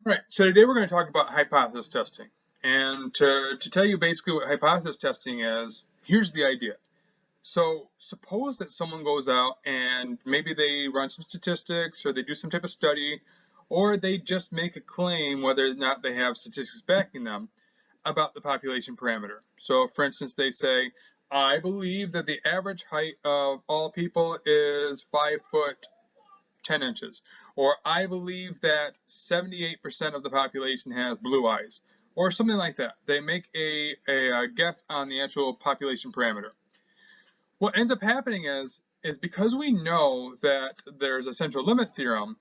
All right, so today we're going to talk about hypothesis testing. And to tell you basically what hypothesis testing is, here's the idea. So suppose that someone goes out and maybe they run some statistics or they do some type of study or they just make a claim whether or not they have statistics backing them about the population parameter. So for instance, they say, I believe that the average height of all people is 5 foot 10 inches. Or I believe that 78% of the population has blue eyes. Or something like that. They make a guess on the actual population parameter. What ends up happening is because we know that there's a central limit theorem,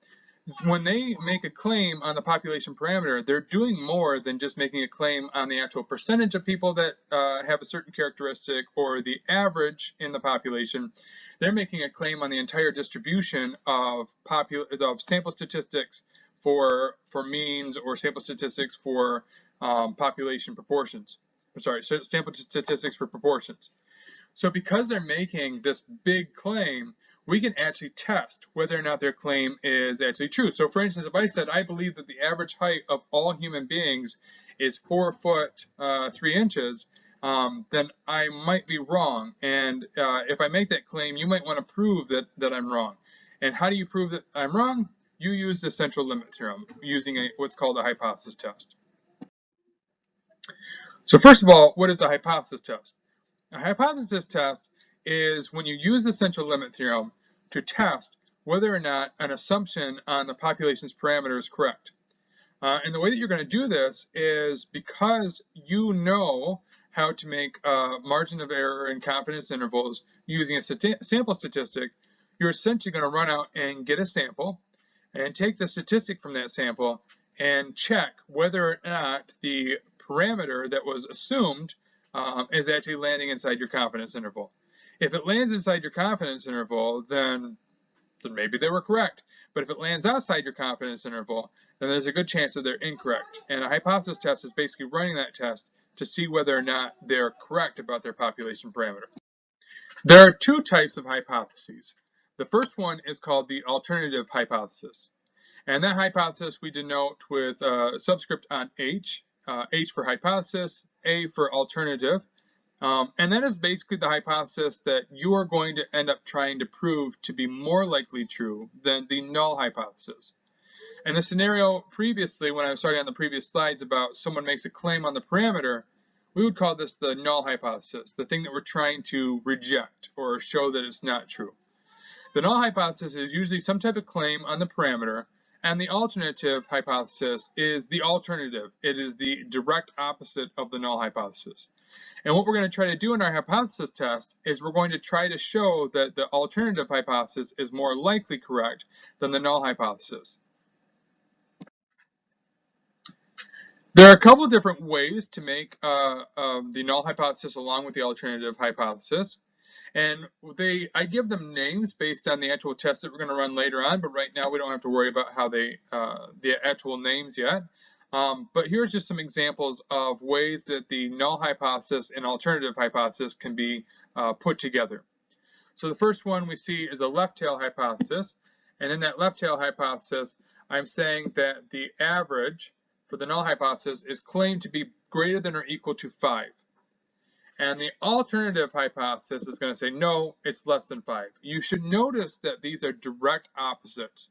when they make a claim on the population parameter, they're doing more than just making a claim on the actual percentage of people that have a certain characteristic or the average in the population. They're making a claim on the entire distribution of sample statistics for means or sample statistics for population proportions. Sorry, sample statistics for proportions. So because they're making this big claim, we can actually test whether or not their claim is actually true. So for instance, if I said, I believe that the average height of all human beings is 4 foot 3 inches, then I might be wrong. And if I make that claim, you might want to prove that I'm wrong. And how do you prove that I'm wrong? You use the central limit theorem using what's called a hypothesis test. So first of all, what is a hypothesis test? A hypothesis test is when you use the central limit theorem to test whether or not an assumption on the population's parameter is correct. And the way that you're going to do this is because you know how to make margin of error and confidence intervals using a sample statistic, you're essentially going to run out and get a sample and take the statistic from that sample and check whether or not the parameter that was assumed is actually landing inside your confidence interval. If it lands inside your confidence interval, then maybe they were correct. But if it lands outside your confidence interval, then there's a good chance that they're incorrect. And a hypothesis test is basically running that test to see whether or not they're correct about their population parameter. There are two types of hypotheses. The first one is called the alternative hypothesis. And that hypothesis we denote with a subscript on H, H for hypothesis, A for alternative. And that is basically the hypothesis that you are going to end up trying to prove to be more likely true than the null hypothesis. And the scenario previously, when I was starting on the previous slides about someone makes a claim on the parameter, we would call this the null hypothesis, the thing that we're trying to reject or show that it's not true. The null hypothesis is usually some type of claim on the parameter, and the alternative hypothesis is the alternative. It is the direct opposite of the null hypothesis. And what we're going to try to do in our hypothesis test is we're going to try to show that the alternative hypothesis is more likely correct than the null hypothesis. There are a couple of different ways to make the null hypothesis along with the alternative hypothesis. And I give them names based on the actual test that we're going to run later on, but right now we don't have to worry about how the actual names yet. But here's just some examples of ways that the null hypothesis and alternative hypothesis can be put together. So the first one we see is a left tail hypothesis. And in that left tail hypothesis, I'm saying that the average for the null hypothesis is claimed to be greater than or equal to 5. And the alternative hypothesis is going to say, no, it's less than 5. You should notice that these are direct opposites.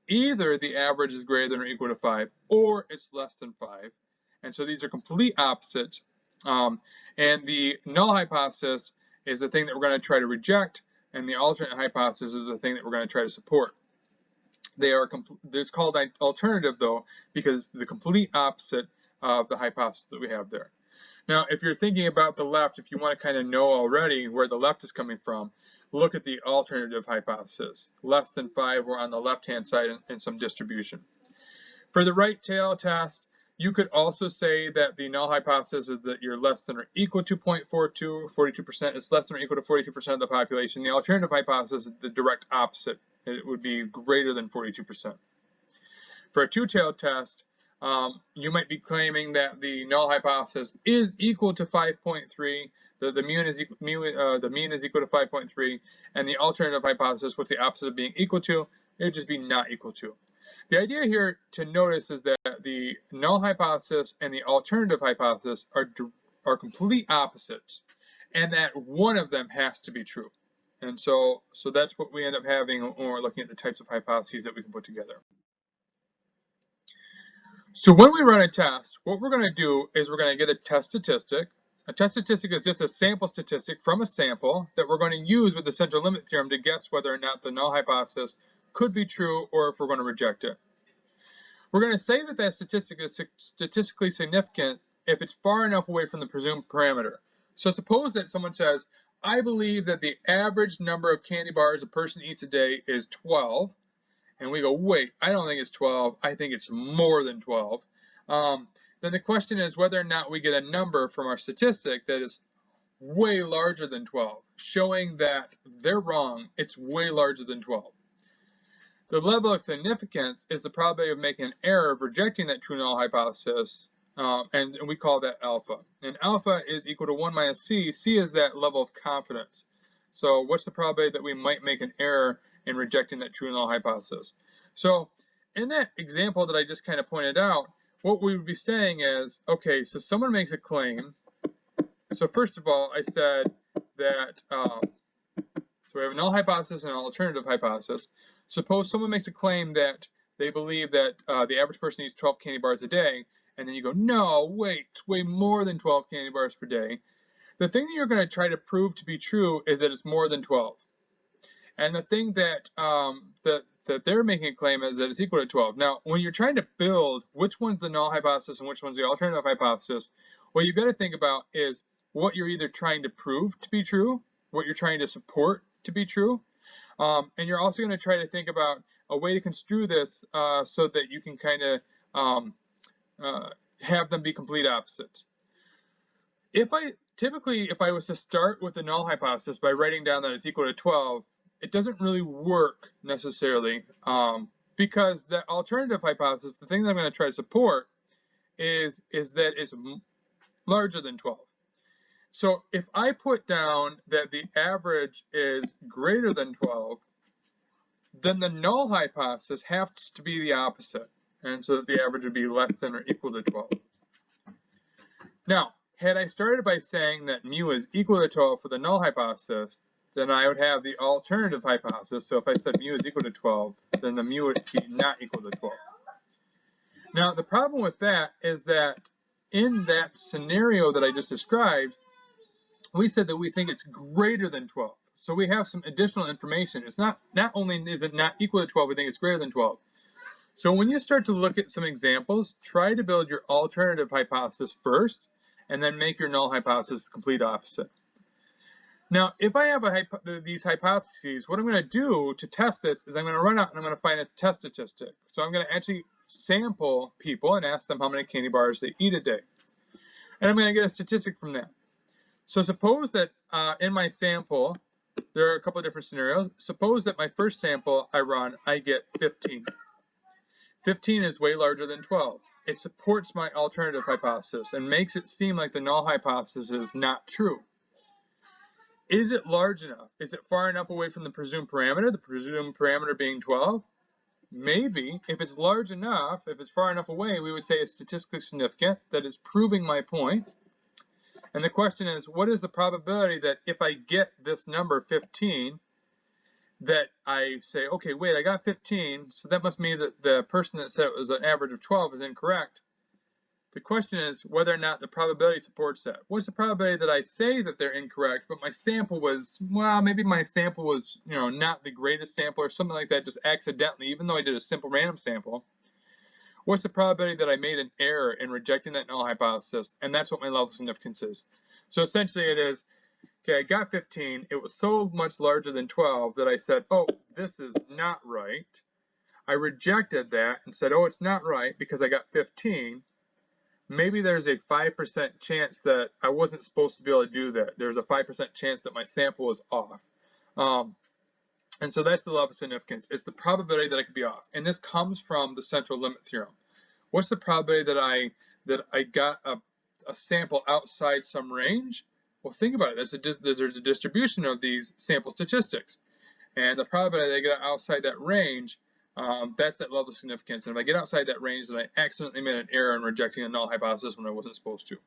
Either the average is greater than or equal to 5, or it's less than 5. And so these are complete opposites. And the null hypothesis is the thing that we're going to try to reject, and the alternate hypothesis is the thing that we're going to try to support. It's called alternative, though, because the complete opposite of the hypothesis that we have there. Now, if you're thinking about the left, if you want to kind of know already where the left is coming from, look at the alternative hypothesis. Less than 5, we're on the left-hand side in some distribution. For the right tail test, you could also say that the null hypothesis is that you're less than or equal to 0.42, 42%. It's less than or equal to 42% of the population. The alternative hypothesis is the direct opposite. It would be greater than 42%. For a two-tailed test, you might be claiming that the null hypothesis is equal to 5.3, the mean is equal to 5.3, and the alternative hypothesis, what's the opposite of being equal to? It would just be not equal to. The idea here to notice is that the null hypothesis and the alternative hypothesis are complete opposites, and that one of them has to be true. And so that's what we end up having when we're looking at the types of hypotheses that we can put together. So when we run a test, what we're going to do is we're going to get a test statistic. A test statistic is just a sample statistic from a sample that we're going to use with the central limit theorem to guess whether or not the null hypothesis could be true or if we're going to reject it. We're going to say that that statistic is statistically significant if it's far enough away from the presumed parameter. So suppose that someone says, I believe that the average number of candy bars a person eats a day is 12. And we go, wait, I don't think it's 12. I think it's more than 12. Then the question is whether or not we get a number from our statistic that is way larger than 12, showing that they're wrong. It's way larger than 12. The level of significance is the probability of making an error of rejecting that true null hypothesis, and we call that alpha. And alpha is equal to 1 minus c. C is that level of confidence. So what's the probability that we might make an error in rejecting that true null hypothesis? So in that example that I just kind of pointed out, what we would be saying is, okay, so someone makes a claim. So first of all, I said that, so we have a null hypothesis and an alternative hypothesis. Suppose someone makes a claim that they believe that the average person eats 12 candy bars a day, and then you go, no, wait, it's way more than 12 candy bars per day. The thing that you're going to try to prove to be true is that it's more than 12. And the thing that that they're making a claim is that it's equal to 12. Now, when you're trying to build which one's the null hypothesis and which one's the alternative hypothesis, what you've got to think about is what you're either trying to prove to be true, what you're trying to support to be true, and you're also going to try to think about a way to construe this so that you can kind of have them be complete opposites. If I was to start with the null hypothesis by writing down that it's equal to 12, it doesn't really work necessarily because the alternative hypothesis, the thing that I'm going to try to support is that it's larger than 12. So if I put down that the average is greater than 12, then the null hypothesis has to be the opposite, and so that the average would be less than or equal to 12. Now, had I started by saying that mu is equal to 12 for the null hypothesis, then I would have the alternative hypothesis. So if I said mu is equal to 12, then the mu would be not equal to 12. Now, the problem with that is that in that scenario that I just described, we said that we think it's greater than 12. So we have some additional information. It's not only is it not equal to 12, we think it's greater than 12. So when you start to look at some examples, try to build your alternative hypothesis first, and then make your null hypothesis the complete opposite. Now, if I have these hypotheses, what I'm going to do to test this is I'm going to run out and I'm going to find a test statistic. So I'm going to actually sample people and ask them how many candy bars they eat a day. And I'm going to get a statistic from that. So suppose that in my sample, there are a couple of different scenarios. Suppose that my first sample I run, I get 15. 15 is way larger than 12. It supports my alternative hypothesis and makes it seem like the null hypothesis is not true. Is it large enough? Is it far enough away from the presumed parameter being 12? Maybe. If it's large enough, if it's far enough away, we would say it's statistically significant, that it's proving my point. And the question is, what is the probability that if I get this number 15, that I say, okay, wait, I got 15, so that must mean that the person that said it was an average of 12 is incorrect. The question is whether or not the probability supports that. What's the probability that I say that they're incorrect, but my sample was, well, maybe my sample was, not the greatest sample or something like that, just accidentally, even though I did a simple random sample. What's the probability that I made an error in rejecting that null hypothesis? And that's what my level of significance is. So essentially it is, okay, I got 15. It was so much larger than 12 that I said, oh, this is not right. I rejected that and said, oh, it's not right because I got 15. Maybe there's a 5% chance that I wasn't supposed to be able to do that. There's a 5% chance that my sample was off. And so that's the level of significance. It's the probability that I could be off. And this comes from the central limit theorem. What's the probability that I got a sample outside some range? Well, think about it. There's a distribution of these sample statistics. And the probability that I get outside that range that's that level of significance. And if I get outside that range, then I accidentally made an error in rejecting a null hypothesis when I wasn't supposed to.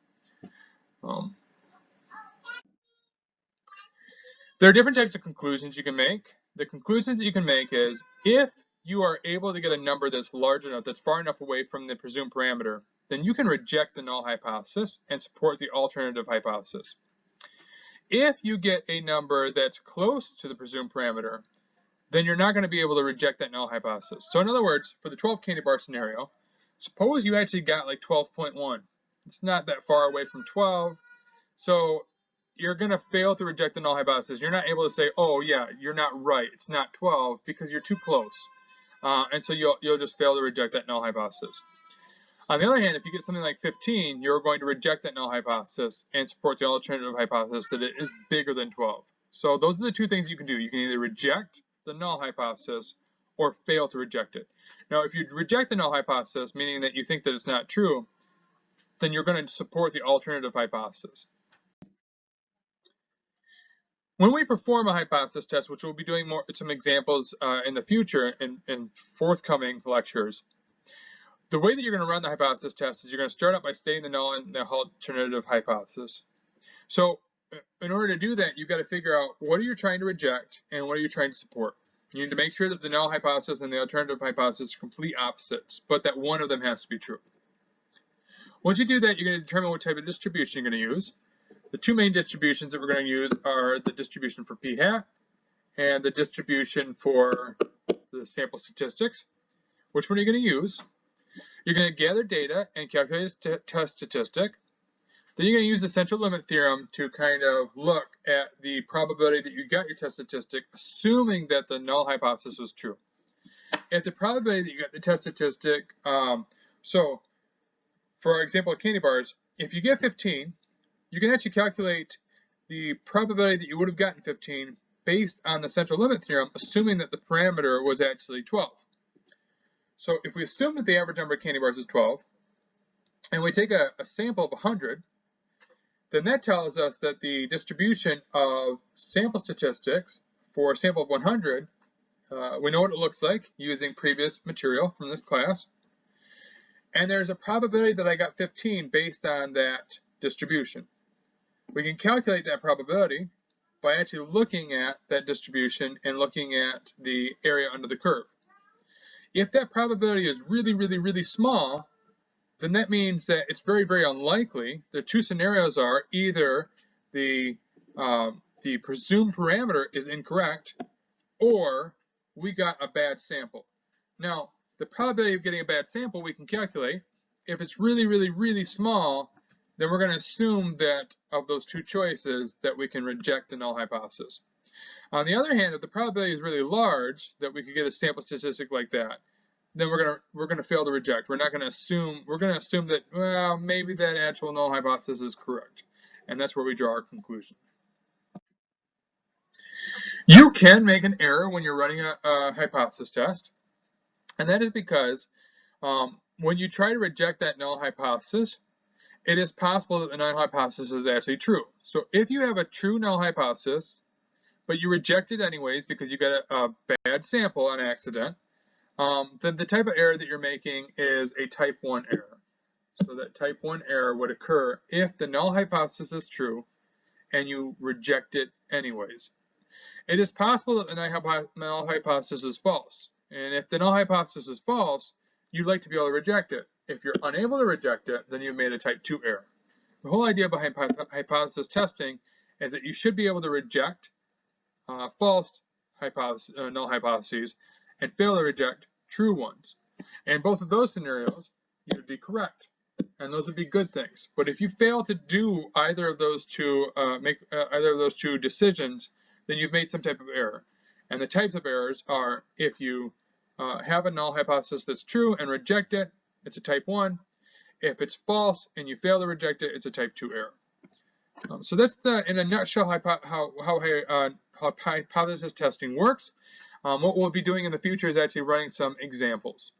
There are different types of conclusions you can make. The conclusions that you can make is if you are able to get a number that's large enough, that's far enough away from the presumed parameter, then you can reject the null hypothesis and support the alternative hypothesis. If you get a number that's close to the presumed parameter, then you're not going to be able to reject that null hypothesis. So in other words, for the 12 candy bar scenario, suppose you actually got like 12.1. It's not that far away from 12. So you're going to fail to reject the null hypothesis. You're not able to say, oh yeah, you're not right, it's not 12, because you're too close. And so you'll just fail to reject that null hypothesis. On the other hand, if you get something like 15, you're going to reject that null hypothesis and support the alternative hypothesis that it is bigger than 12. So those are the two things you can do. You can either reject the null hypothesis or fail to reject it. Now, if you reject the null hypothesis, meaning that you think that it's not true, then you're going to support the alternative hypothesis. When we perform a hypothesis test, which we'll be doing some examples in the future in forthcoming lectures, the way that you're going to run the hypothesis test is you're going to start out by stating the null and the alternative hypothesis. So in order to do that, you've got to figure out what are you trying to reject and what are you trying to support. You need to make sure that the null hypothesis and the alternative hypothesis are complete opposites, but that one of them has to be true. Once you do that, you're going to determine what type of distribution you're going to use. The two main distributions that we're going to use are the distribution for p hat and the distribution for the sample statistics. Which one are you going to use? You're going to gather data and calculate a test statistic. Then you're going to use the central limit theorem to kind of look at the probability that you got your test statistic, assuming that the null hypothesis was true. If the probability that you got the test statistic, so for example, candy bars, if you get 15, you can actually calculate the probability that you would have gotten 15 based on the central limit theorem, assuming that the parameter was actually 12. So if we assume that the average number of candy bars is 12, and we take a sample of 100, then that tells us that the distribution of sample statistics for a sample of 100, we know what it looks like using previous material from this class. And there's a probability that I got 15 based on that distribution. We can calculate that probability by actually looking at that distribution and looking at the area under the curve. If that probability is really, really, really small, then that means that it's very, very unlikely. The two scenarios are either the presumed parameter is incorrect or we got a bad sample. Now, the probability of getting a bad sample we can calculate. If it's really, really, really small, then we're going to assume that of those two choices that we can reject the null hypothesis. On the other hand, if the probability is really large that we could get a sample statistic like that, then we're gonna fail to reject. We're going to assume that, well, maybe that actual null hypothesis is correct. And that's where we draw our conclusion. You can make an error when you're running a hypothesis test. And that is because when you try to reject that null hypothesis, it is possible that the null hypothesis is actually true. So if you have a true null hypothesis, but you reject it anyways because you got a bad sample on accident, then the type of error that you're making is a type 1 error. So that type 1 error would occur if the null hypothesis is true and you reject it anyways. It is possible that the null hypothesis is false. And if the null hypothesis is false, you'd like to be able to reject it. If you're unable to reject it, then you've made a type 2 error. The whole idea behind hypothesis testing is that you should be able to reject false null hypotheses and fail to reject true ones. And both of those scenarios, you would be correct. And those would be good things. But if you fail to do either of those two, either of those two decisions, then you've made some type of error. And the types of errors are if you have a null hypothesis that's true and reject it, it's a type 1. If it's false and you fail to reject it, it's a type 2 error. So that's in a nutshell how hypothesis testing works. What we'll be doing in the future is actually running some examples.